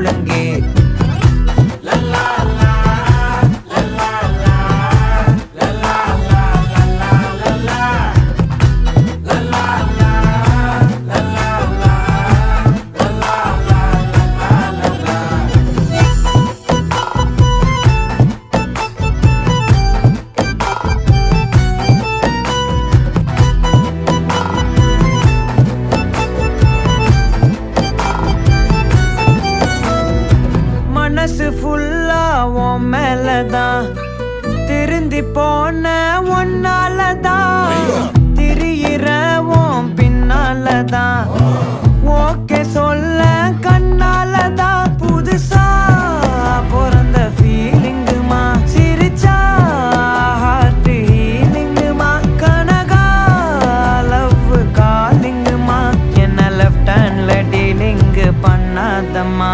முழங்கே. மனசு ஃபுல்லா உன் மேலதான், திருந்தி போன ஒன்னாலதான், திரியிற உன் பின்னாலதான், ஓகே சொல்ல கண்ணாலதான். புதுசா பிறந்த ஃபீலிங்குமா, சிரிச்சா ஹார்ட் ஹீலிங்குமா, கனகா லவ் காலிங்குமா, என்ன லெஃப்ட் ஹேண்ட்ல டீலிங்கு பண்ணாதம்மா.